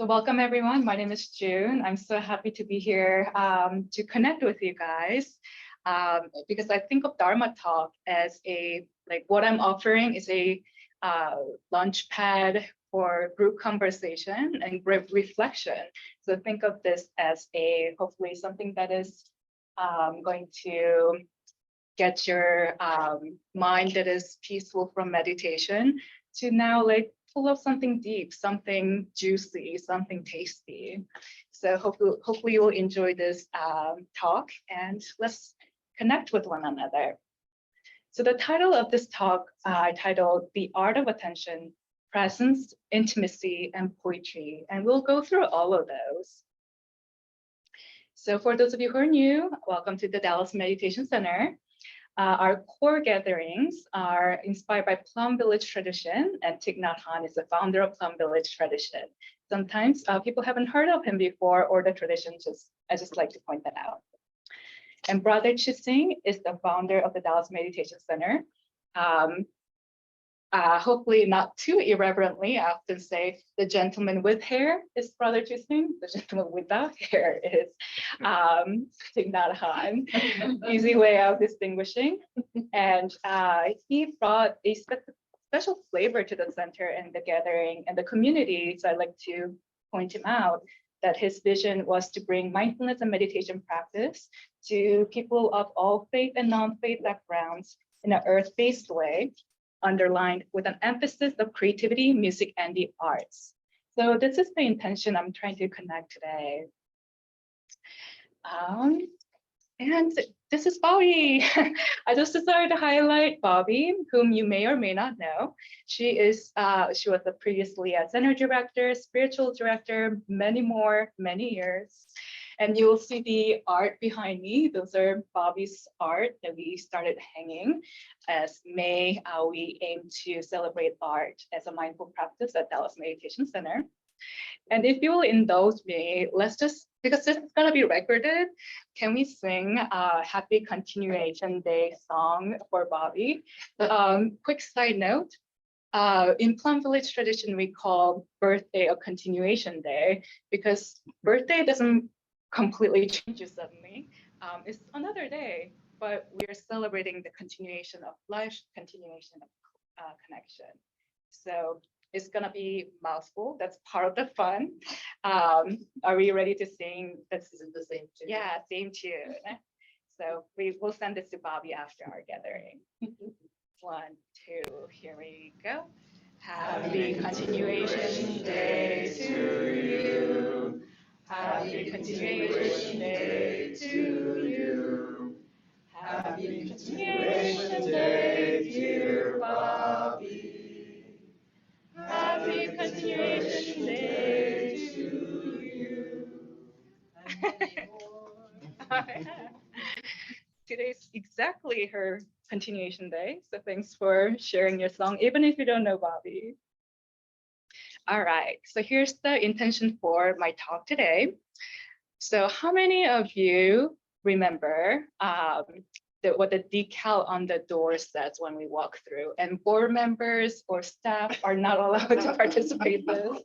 So welcome everyone. My name is Jiyoon. I'm so happy to be here to connect with you guys because I think of Dharma Talk as what I'm offering is a launch pad for group conversation and group reflection. So think of this as hopefully something that is going to get your mind that is peaceful from meditation to now full of something deep, something juicy, something tasty. So hopefully you'll enjoy this talk and let's connect with one another. So the title of this talk I titled The Art of Attention, Presence, Intimacy, and Poetry. And we'll go through all of those. So for those of you who are new, welcome to the Dallas Meditation Center. Our core gatherings are inspired by Plum Village tradition, and Thich Nhat Hanh is the founder of Plum Village tradition. Sometimes people haven't heard of him before, or the tradition. I just like to point that out. And Brother Chising is the founder of the Dallas Meditation Center. Hopefully not too irreverently, I often say the gentleman with hair is Brother Chising. The gentleman without hair is Thich Nhat Hanh. Easy way of distinguishing. And he brought a special flavor to the center and the gathering and the community. So I'd like to point him out that his vision was to bring mindfulness and meditation practice to people of all faith and non-faith backgrounds in an earth-based way, underlined with an emphasis of creativity, music, and the arts. So this is the intention I'm trying to connect today. And this is Bobby. I just decided to highlight Bobby, whom you may or may not know. She was previously a center director, spiritual director, many years. And you'll see the art behind me. Those are Bobby's art that we started hanging. As May, we aim to celebrate art as a mindful practice at Dallas Meditation Center. And if you will indulge me, let's just, because this is gonna be recorded, can we sing a Happy Continuation Day song for Bobby? Quick side note, in Plum Village tradition, we call birthday a continuation day because birthday doesn't completely change you suddenly. It's another day, but we're celebrating the continuation of life, continuation of connection. So it's gonna be mouthful. That's part of the fun. Are we ready to sing? This is the same tune. Yeah, same tune. So we will send this to Bobby after our gathering. 1, 2, here we go. Happy continuation day to you. Happy continuation day to you. Happy continuation day, dear Bobby. Happy continuation day to you. Today's exactly her continuation day. So thanks for sharing your song, even if you don't know Bobby. All right, so here's the intention for my talk today. So how many of you remember what the decal on the door says when we walk through? And board members or staff are not allowed to participate in this.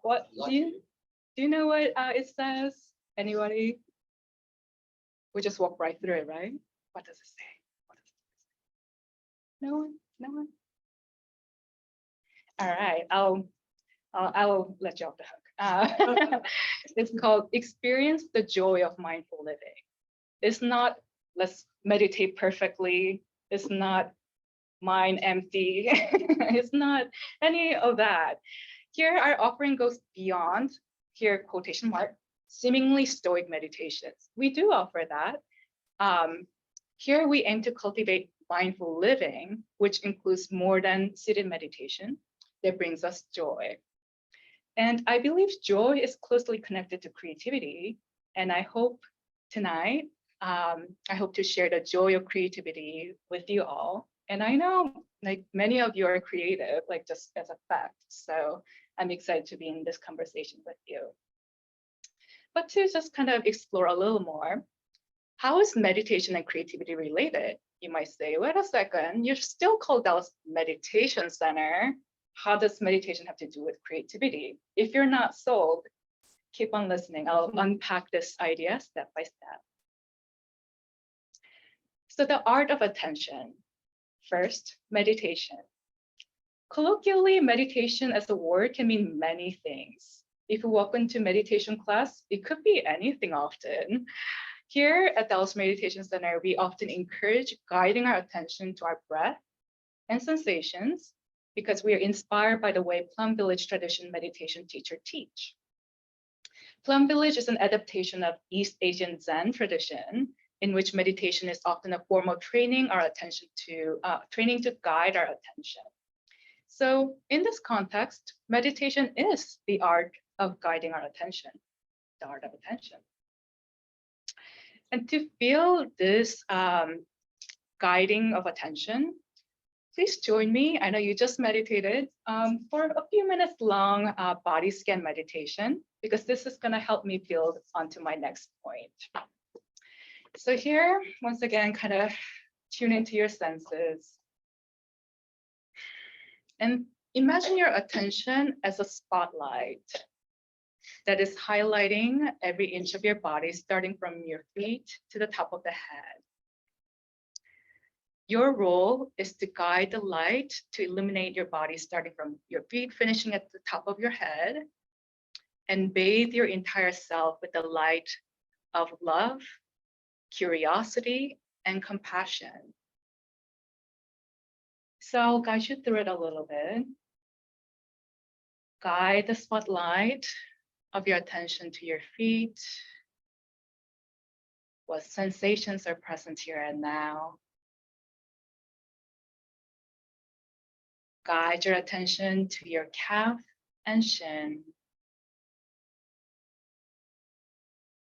What do you know what it says? Anybody? We just walk right through it, right? What does it say? No one? No one? All right, I'll let you off the hook. It's called Experience the Joy of Mindful Living. It's not let's meditate perfectly. It's not mind empty. It's not any of that. Here, our offering goes beyond, here quotation mark, seemingly stoic meditations. We do offer that. Here we aim to cultivate mindful living, which includes more than seated meditation that brings us joy. And I believe joy is closely connected to creativity. And I hope tonight, I hope to share the joy of creativity with you all. And I know like many of you are creative, like just as a fact. So I'm excited to be in this conversation with you. But to just kind of explore a little more, how is meditation and creativity related? You might say, wait a second, you're still called Dallas Meditation Center. how does meditation have to do with creativity? If you're not sold, keep on listening. I'll unpack this idea step by step. So the art of attention. First, meditation. Colloquially, meditation as a word can mean many things. If you walk into meditation class, it could be anything often. Here at Dallas Meditation Center, we often encourage guiding our attention to our breath and sensations because we are inspired by the way Plum Village tradition meditation teacher teach. Plum Village is an adaptation of East Asian Zen tradition in which meditation is often a form of training our attention to training to guide our attention. So in this context, meditation is the art of guiding our attention, the art of attention. And to feel this guiding of attention, please join me. I know you just meditated for a few minutes long body scan meditation, because this is gonna help me build onto my next point. So here, once again, kind of tune into your senses. And imagine your attention as a spotlight that is highlighting every inch of your body, starting from your feet to the top of the head. Your role is to guide the light to illuminate your body, starting from your feet, finishing at the top of your head, and bathe your entire self with the light of love, curiosity, and compassion. So I'll guide you through it a little bit. Guide the spotlight of your attention to your feet. What sensations are present here and now? Guide your attention to your calf and shin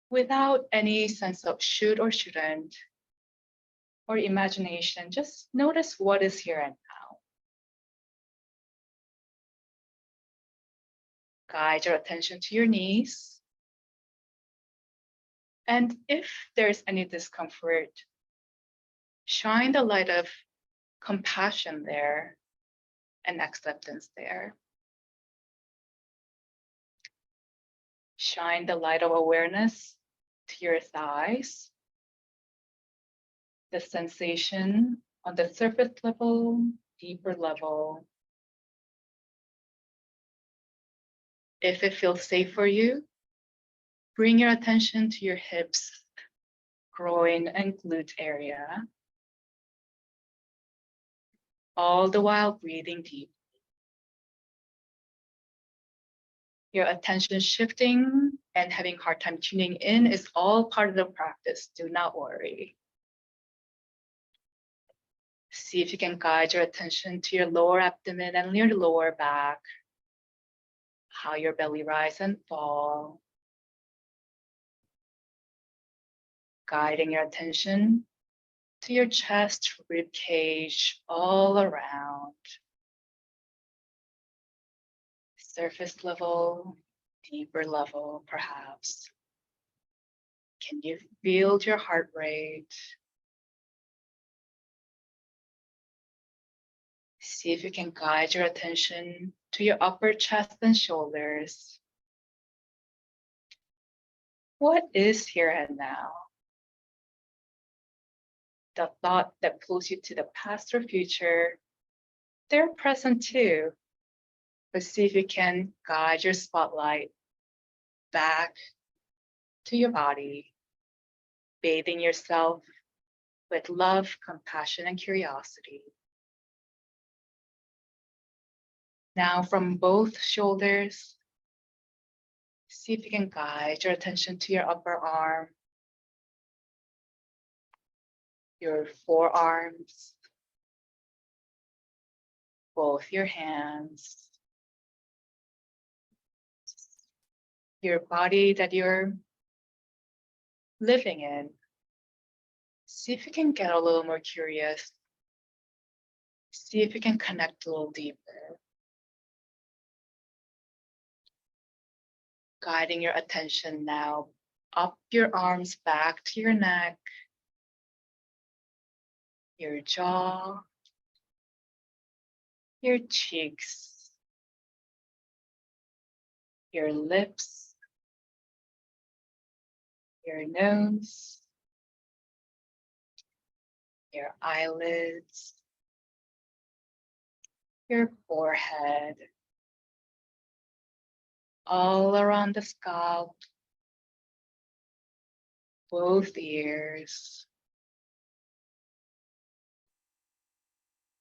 without any sense of should or shouldn't or imagination. Just notice what is here and now. Guide your attention to your knees. And if there's any discomfort, shine the light of compassion there and acceptance there. Shine the light of awareness to your thighs, the sensation on the surface level, deeper level. If it feels safe for you, bring your attention to your hips, groin, and glute area, all the while breathing deep. Your attention shifting and having a hard time tuning in is all part of the practice. Do not worry. See if you can guide your attention to your lower abdomen and your lower back, how your belly rise and fall. Guiding your attention to your chest, rib cage, all around. Surface level, deeper level, perhaps. Can you feel your heart rate? See if you can guide your attention to your upper chest and shoulders. What is here and now? The thought that pulls you to the past or future, they're present too. But see if you can guide your spotlight back to your body, bathing yourself with love, compassion, and curiosity. Now from both shoulders, see if you can guide your attention to your upper arm, your forearms, both your hands, your body that you're living in. See if you can get a little more curious. See if you can connect a little deeper. Guiding your attention now up your arms back to your neck, your jaw, your cheeks, your lips, your nose, your eyelids, your forehead, all around the scalp, both ears.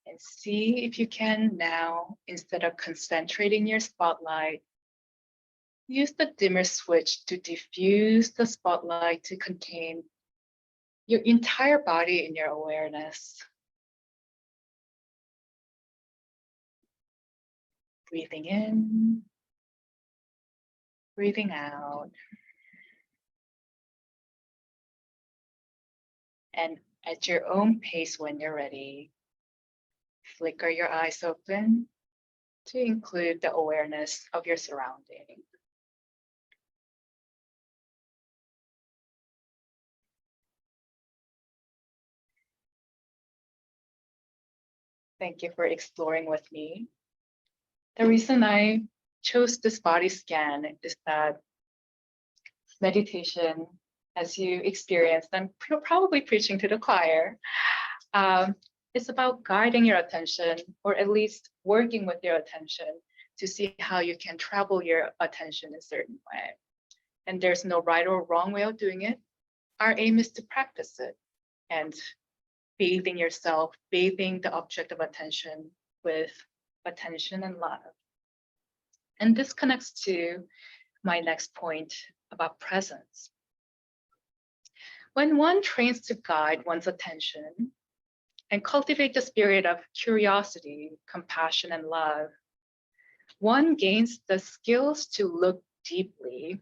And see if you can now, instead of concentrating your spotlight, use the dimmer switch to diffuse the spotlight to contain your entire body in your awareness. Breathing in, breathing out. And at your own pace when you're ready, flicker your eyes open to include the awareness of your surrounding. Thank you for exploring with me. The reason I chose this body scan is that meditation, as you experienced, I'm probably preaching to the choir, it's about guiding your attention, or at least working with your attention to see how you can travel your attention in a certain way. And there's no right or wrong way of doing it. Our aim is to practice it and bathing yourself, bathing the object of attention with attention and love. And this connects to my next point about presence. When one trains to guide one's attention and cultivate the spirit of curiosity, compassion, and love, one gains the skills to look deeply,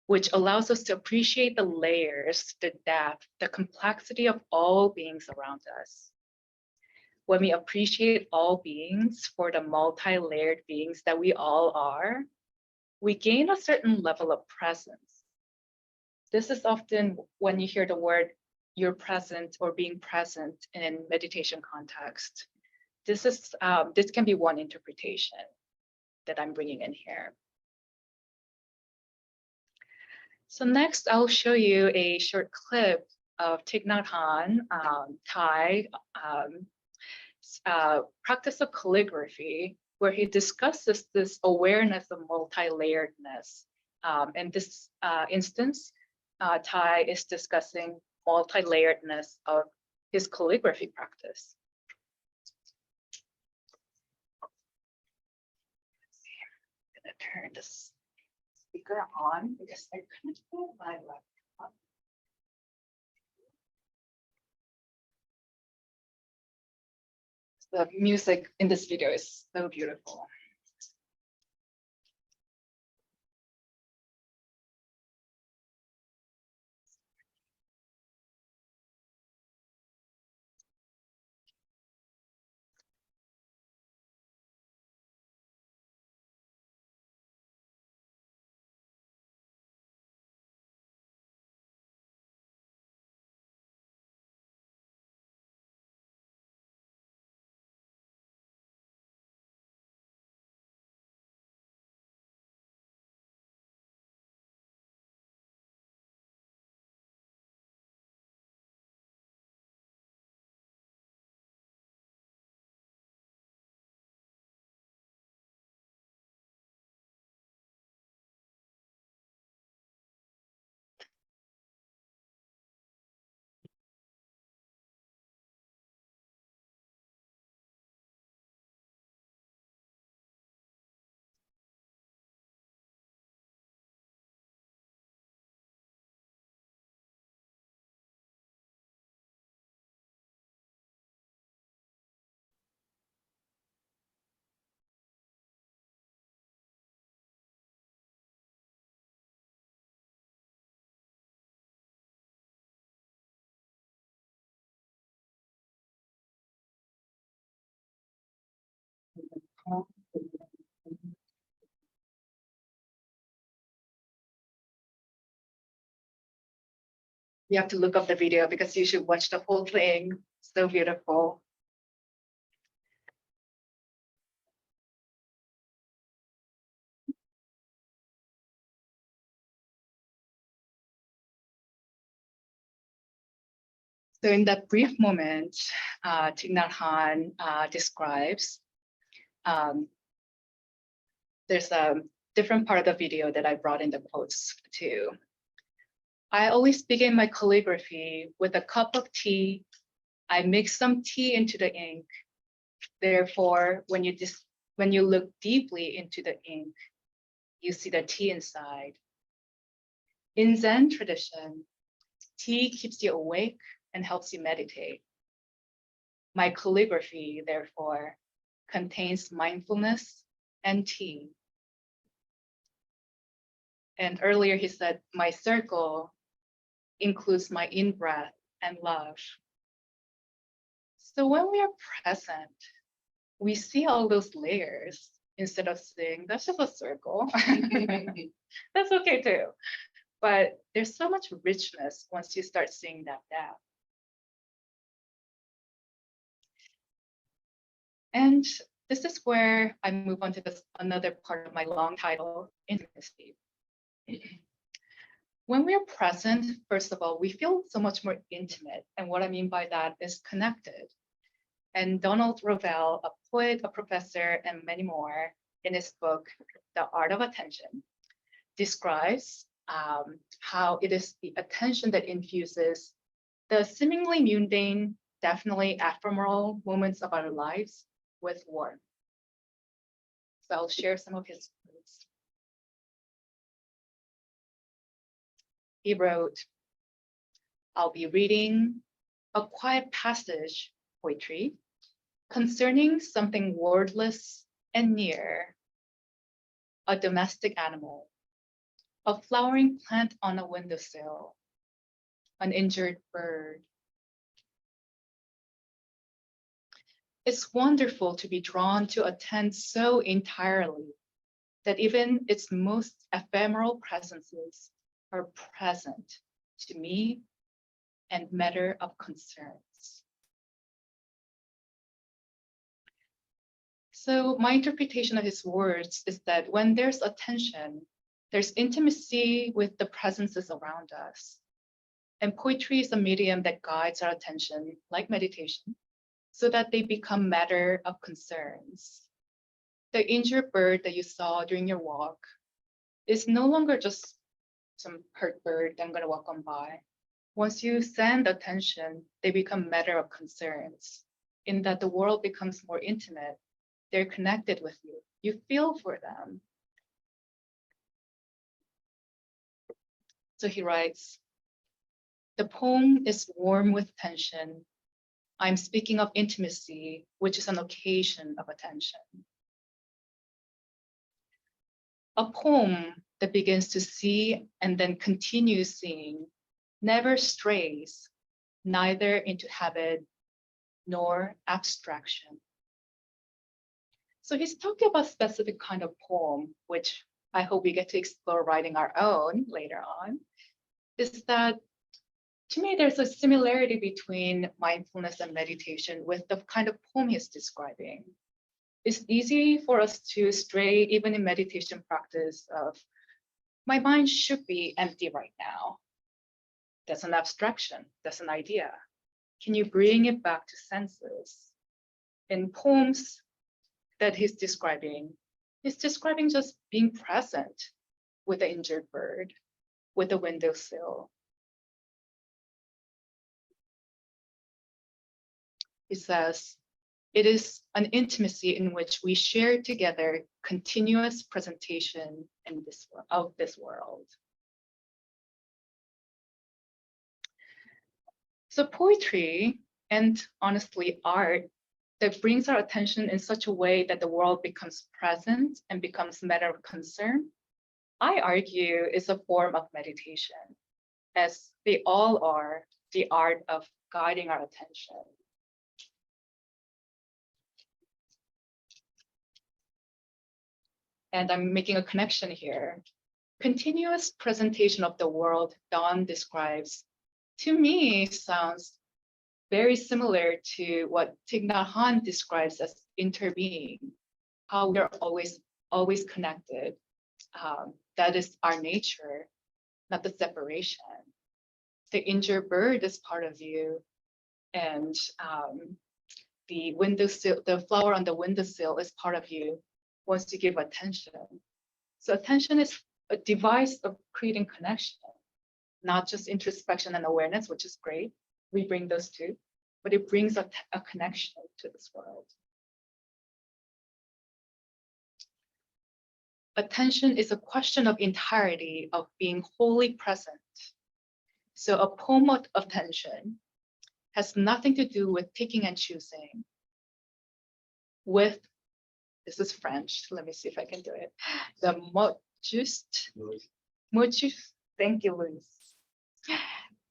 which allows us to appreciate the layers, the depth, the complexity of all beings around us. When we appreciate all beings for the multi-layered beings that we all are, we gain a certain level of presence. This is often when you hear the word you're present or being present in meditation context. This can be one interpretation that I'm bringing in here. So next, I'll show you a short clip of Thich Nhat Hanh, Thai practice of calligraphy, where he discusses this awareness of multi-layeredness. In this instance, Thai is discussing multi-layeredness of his calligraphy practice. I'm gonna turn this speaker on because I couldn't find my laptop. The music in this video is so beautiful. You have to look up the video because you should watch the whole thing. So beautiful. So in that brief moment, Thich Nhat Hanh describes, there's a different part of the video that I brought in the quotes too. I always begin my calligraphy with a cup of tea. I mix some tea into the ink. Therefore, when you look deeply into the ink, you see the tea inside. In Zen tradition, tea keeps you awake and helps you meditate. My calligraphy, therefore, contains mindfulness and tea. And earlier he said, my circle includes my in-breath and love. So when we are present, we see all those layers instead of saying, that's just a circle. That's okay too. But there's so much richness once you start seeing that depth. And this is where I move on to this another part of my long title, intimacy. When we are present, first of all, we feel so much more intimate. And what I mean by that is connected. And Donald Ravel, a poet, a professor, and many more, in his book, The Art of Attention, describes how it is the attention that infuses the seemingly mundane, definitely ephemeral moments of our lives with warmth. So I'll share some of his quotes. He wrote, I'll be reading a quiet passage, poetry, concerning something wordless and near, a domestic animal, a flowering plant on a windowsill, an injured bird. It's wonderful to be drawn to attend so entirely that even its most ephemeral presences are present to me and matter of concerns. So my interpretation of his words is that when there's attention, there's intimacy with the presences around us. And poetry is a medium that guides our attention, like meditation, so that they become matter of concerns. The injured bird that you saw during your walk is no longer just some hurt bird that I'm going to walk on by. Once you send attention, they become matter of concerns, in that the world becomes more intimate. They're connected with you. You feel for them. So he writes, the poem is warm with tension. I'm speaking of intimacy, which is an occasion of attention. A poem that begins to see and then continues seeing never strays, neither into habit nor abstraction. So he's talking about a specific kind of poem, which I hope we get to explore writing our own later on, is that to me, there's a similarity between mindfulness and meditation with the kind of poem he's describing. It's easy for us to stray, even in meditation practice, of my mind should be empty right now. That's an abstraction, that's an idea. Can you bring it back to senses? In poems that he's describing just being present with the injured bird, with the windowsill. He says, it is an intimacy in which we share together continuous presentation of this world. So poetry, and honestly art, that brings our attention in such a way that the world becomes present and becomes matter of concern, I argue is a form of meditation, as they all are the art of guiding our attention. And I'm making a connection here. Continuous presentation of the world Dawn describes, to me, sounds very similar to what Thich Nhat Hanh describes as interbeing, how we're always connected. That is our nature, not the separation. The injured bird is part of you. And the windowsill, the flower on the windowsill is part of you, wants to give attention. So attention is a device of creating connection, not just introspection and awareness, which is great. We bring those two, but it brings a connection to this world. Attention is a question of entirety, of being wholly present. So a poem of attention has nothing to do with picking and choosing. With, this is French, let me see if I can do it. The mot juste, thank you, Luis.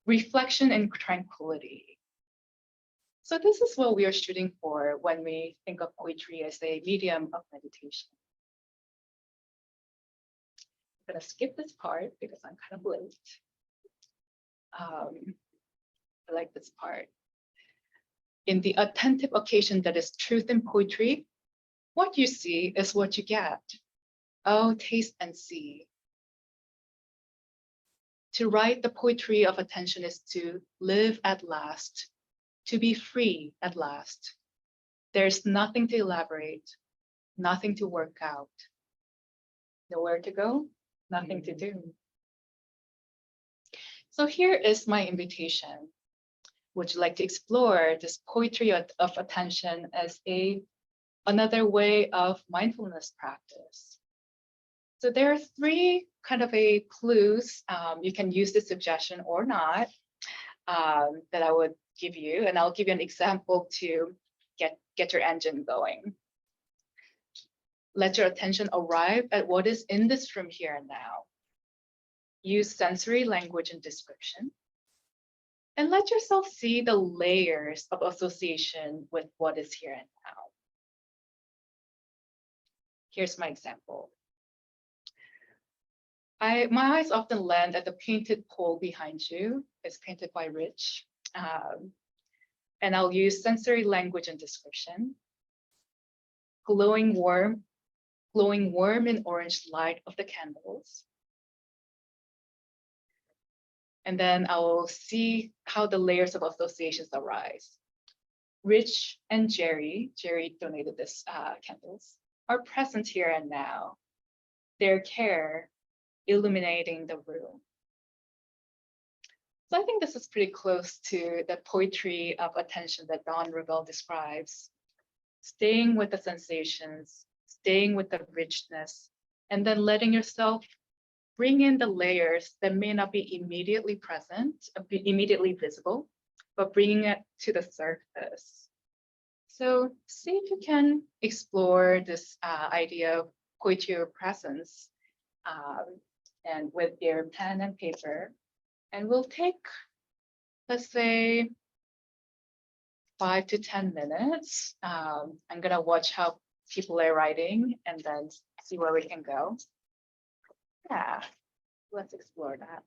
Reflection and tranquility. So this is what we are shooting for when we think of poetry as a medium of meditation. I'm gonna skip this part because I'm kind of late. I like this part. In the attentive occasion that is truth in poetry, what you see is what you get. Oh, taste and see. To write the poetry of attention is to live at last, to be free at last. There's nothing to elaborate, nothing to work out. Nowhere to go, nothing to do. So here is my invitation. Would you like to explore this poetry of attention as another way of mindfulness practice? So there are three kind of clues. You can use this suggestion or not, that I would give you, and I'll give you an example to get your engine going. Let your attention arrive at what is in this room here and now. Use sensory language and description. And let yourself see the layers of association with what is here and now. Here's my example. My eyes often land at the painted pole behind you. It's painted by Rich. And I'll use sensory language and description. Glowing warm in orange light of the candles. And then I will see how the layers of associations arise. Rich and Jerry donated this candles, are present here and now. Their care illuminating the room. So I think this is pretty close to the poetry of attention that Don Revelle describes. Staying with the sensations, staying with the richness, and then letting yourself bring in the layers that may not be immediately present, immediately visible, but bringing it to the surface. So see if you can explore this idea of poetry of presence, and with your pen and paper. And we'll take, let's say, 5 to 10 minutes. I'm gonna watch how people are writing and then see where we can go. Yeah, let's explore that.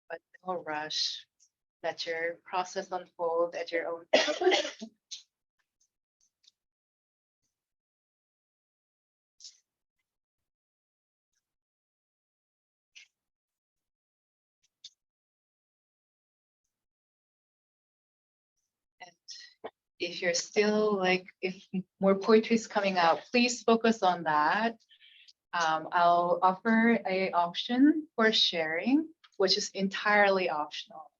but no rush. Let your process unfold at your own. And if you're still like, if more poetry is coming out, please focus on that. I'll offer a option for sharing, which is entirely optional.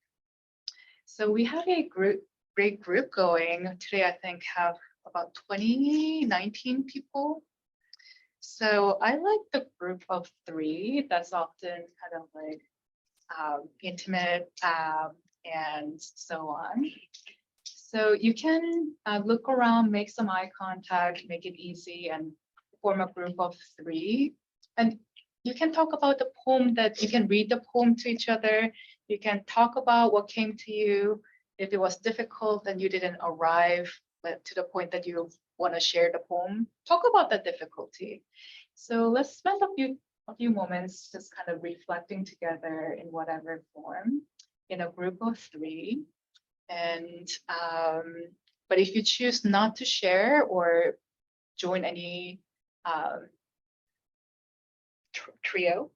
So we have a great group going today. I think have about 19 people. So I like the group of 3. That's often kind of like intimate and so on. So you can look around, make some eye contact, make it easy, and form a group of 3. And you can talk about the poem that you can read the poem to each other. You can talk about what came to you. If it was difficult and you didn't arrive to the point that you want to share the poem, talk about the difficulty. So let's spend a few moments just kind of reflecting together in whatever form in a group of 3. And but if you choose not to share or join any trio,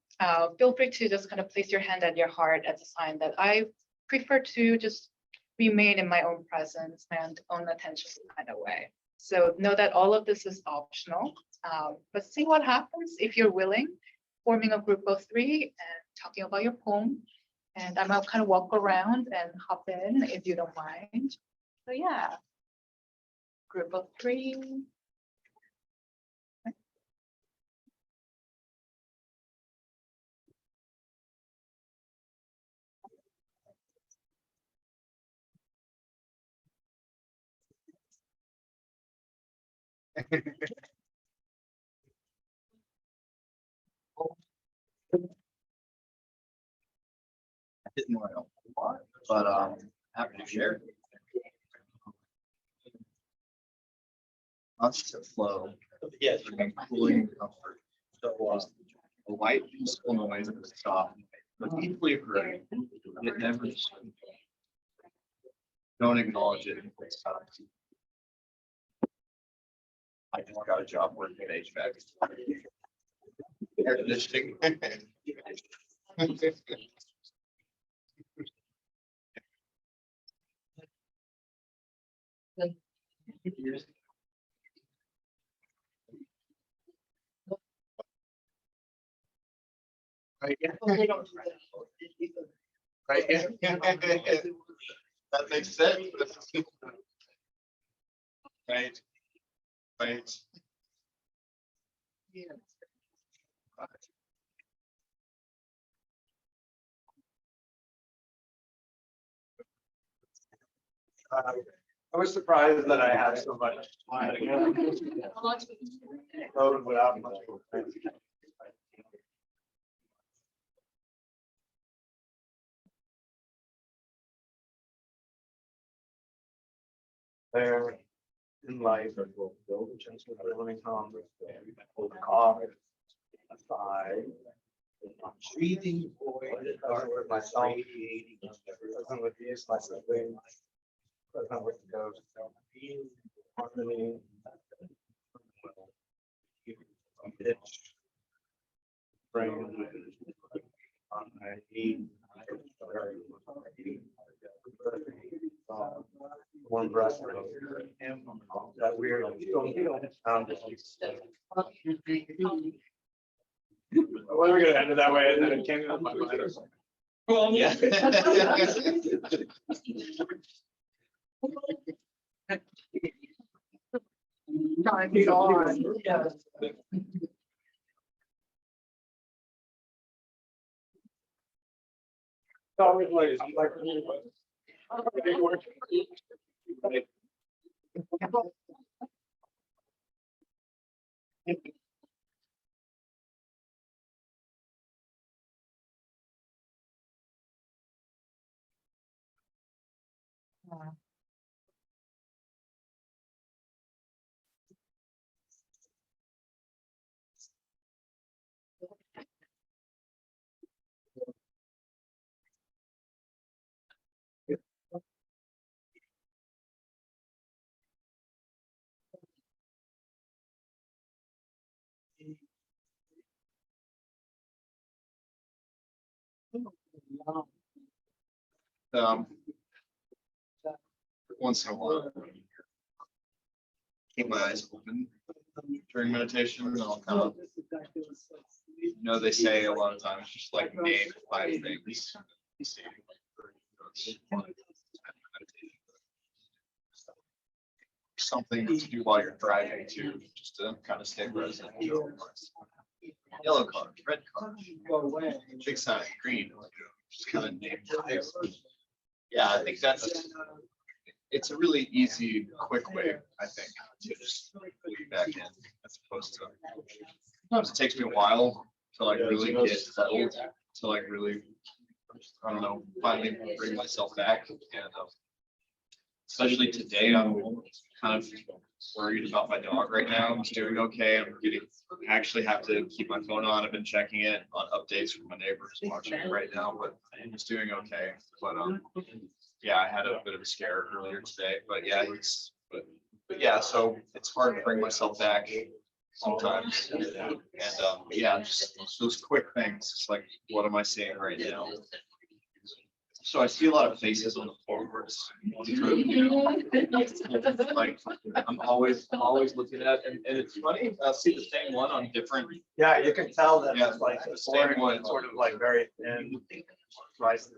feel free to just kind of place your hand at your heart as a sign that I prefer to just remain in my own presence, my own attention kind of way. So know that all of this is optional, but see what happens if you're willing, forming a group of 3 and talking about your poem. And I'm gonna kind of walk around and hop in if you don't mind. So yeah, group of 3. I didn't want to a lot, but happy to share. Us to flow. Yes. Cooling comfort. So a white peaceful noise at the stop, but deeply occurring. It never. Don't acknowledge it until it stops. I just got a job working at HVAC. Air conditioning. Right. Right. That makes sense. Right. Right. Yeah. I was surprised that I had so much time. Without much. There in life, I will build a chance of living home, hold a car, aside. Breathing with myself, present with these, my siblings, present with the ghost, harmony. Pitch. Brain. On my knee. One breath. That weird. You don't sound. Well, we're gonna end it that way, and then it came out of my mind. Well, yeah. Time on. Yes. Always late. I'm like. Once in a while, keep my eyes open during meditation, and I'll kind of, they say a lot of times just like name 5 things. Something to do while you're driving too, just to kind of stay present. Yellow car, red car, big sign, green, just kind of name. Yeah, I think it's a really easy, quick way, I think, to just lead back in, as opposed to, sometimes it takes me a while to like really get settled, to like really, I don't know, finally bring myself back. And especially today, I'm kind of worried about my dog right now. He's doing okay. I actually have to keep my phone on. I've been checking it on updates from my neighbors watching it right now, but he's doing okay. But yeah, I had a bit of a scare earlier today, but yeah, but yeah, so it's hard to bring myself back sometimes. And yeah, just those quick things. It's like, what am I seeing right now? So I see a lot of faces on the forwards. Like I'm always looking at, and it's funny. I see the same one on different. Yeah, you can tell that Yeah, it's like the the same one. sort of like very thin. Slice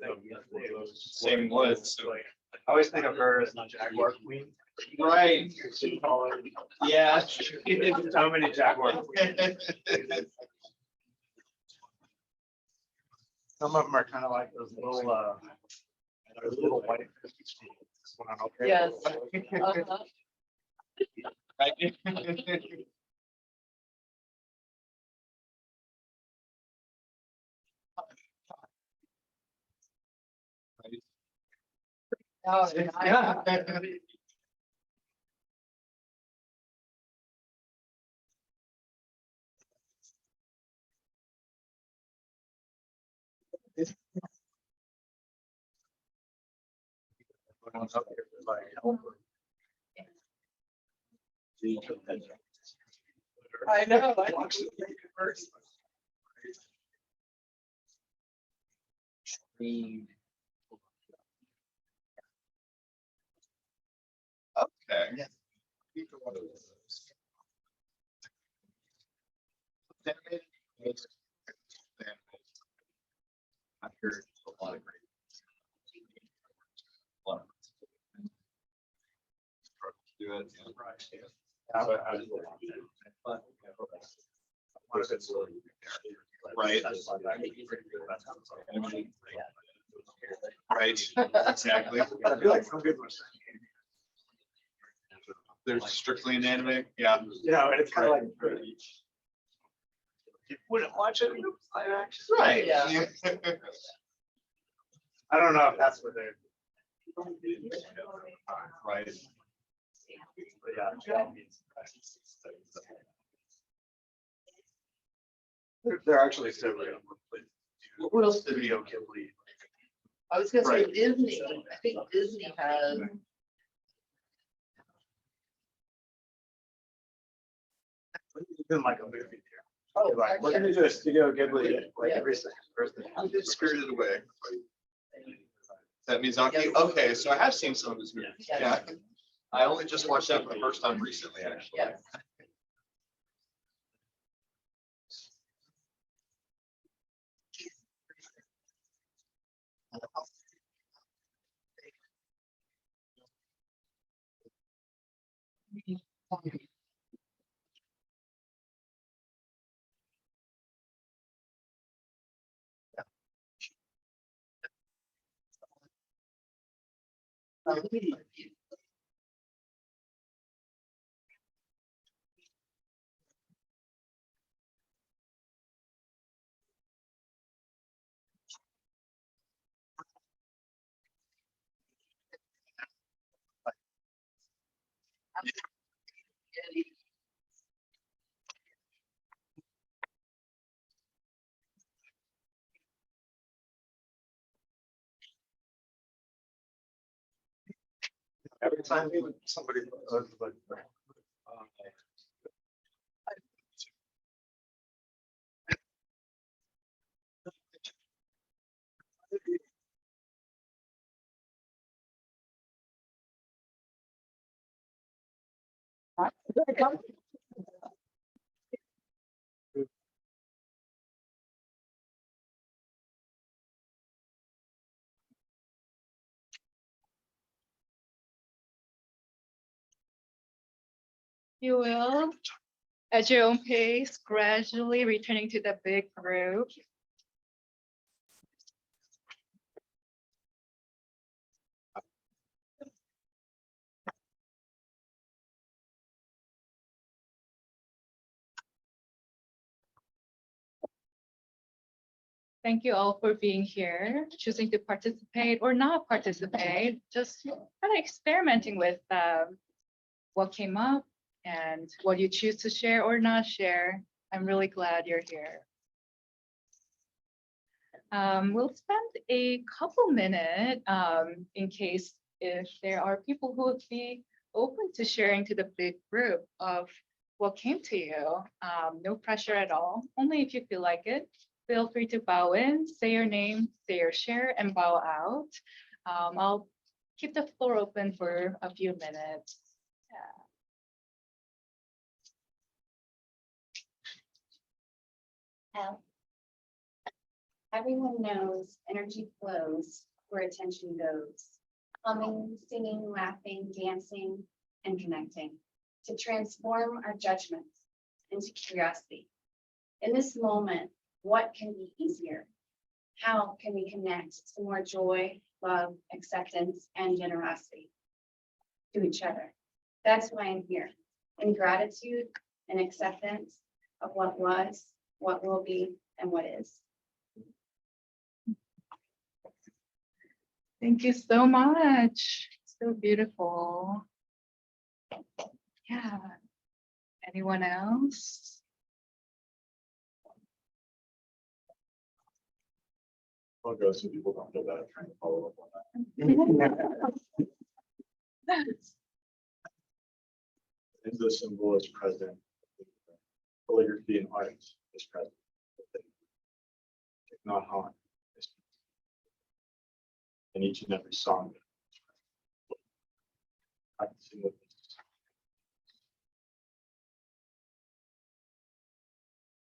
Same woods. I always think of her as the Jaguar Queen. Right. Yeah. So many Jaguar Queens. Some of them are kind of like those little white cookies. Yes. Oh, yeah. I know. Okay. I've heard a lot of great. Do it. Right. Right. Exactly. I feel like some good ones. There's strictly an anime. Yeah. You know, and it's kind of like. You wouldn't watch it. Right. Yeah. I don't know if that's what they're. Right. But yeah. They're actually Studio. What else did Studio Ghibli? I was gonna say Right. Disney, I think Disney has. It's been like a movie here. Oh, Like, we're gonna do a Studio Ghibli like every second person. Spirited Away. That Miyazaki. Okay, so I have seen some of his movies. Yeah. I only just watched that for the first time recently, actually. Yes. Every time somebody. You will, at your own pace, gradually returning to the big group. Thank you all for being here, choosing to participate or not participate, just kind of experimenting with what came up and what you choose to share or not share. I'm really glad you're here. We'll spend a couple minutes in case if there are people who would be open to sharing to the big group of what came to you. No pressure at all, only if you feel like it. Feel free to bow in, say your name, say your share, and bow out. I'll keep the floor open for a few minutes. Everyone knows energy flows where attention goes. Humming, singing, laughing, dancing, and connecting to transform our judgments into curiosity. In this moment, what can be easier? How can we connect to more joy, love, acceptance, and generosity to each other? That's why I'm here, in gratitude and acceptance of what was, what will be, and what is. Thank you so much. So beautiful. Yeah. Anyone else? I'll go so people don't feel bad trying to follow up on that. And the symbol is present. Calligraphy and art is present. Not harm. In each and every song. Practicing with this.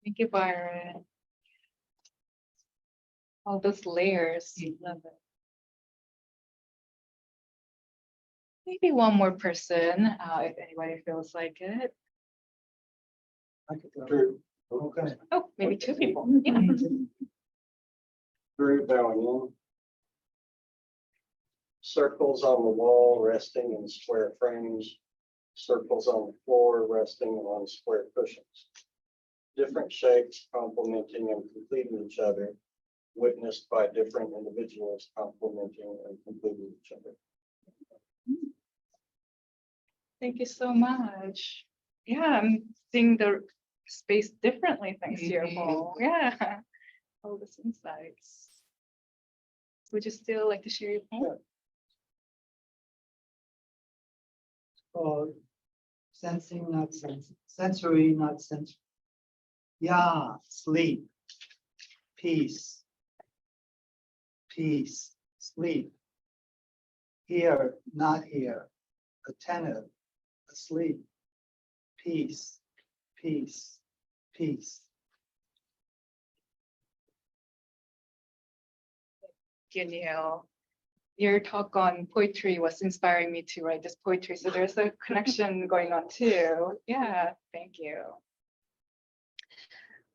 Thank you, Byron. All those layers. Love it. Maybe one more person, if anybody feels like it. Okay. Oh, maybe two people. Yeah. Very bowing in. Circles on the wall resting in square frames. Circles on the floor resting on square cushions. Different shapes complementing and completing each other. Witnessed by different individuals complementing and completing each other. Thank you so much. Yeah, I'm seeing the space differently thanks to your poll. Yeah, all those insights. Would you still like to share your poll? Sensing, not sensing, sensory, not sensory. Yeah, sleep, peace, peace, sleep. Here, not here, attentive, asleep, peace, peace, peace. Neil, your talk on poetry was inspiring me to write this poetry. So there's a connection going on too. Yeah, thank you.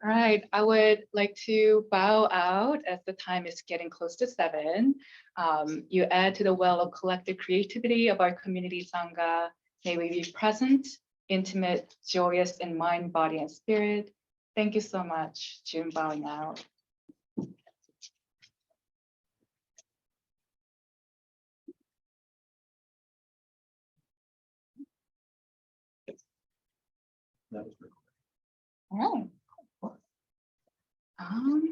All right, I would like to bow out as the time is getting close to 7. You add to the well of collective creativity of our community Sangha. May we be present, intimate, joyous in mind, body, and spirit. Thank you so much. Jiyoon bowing out. That was All right.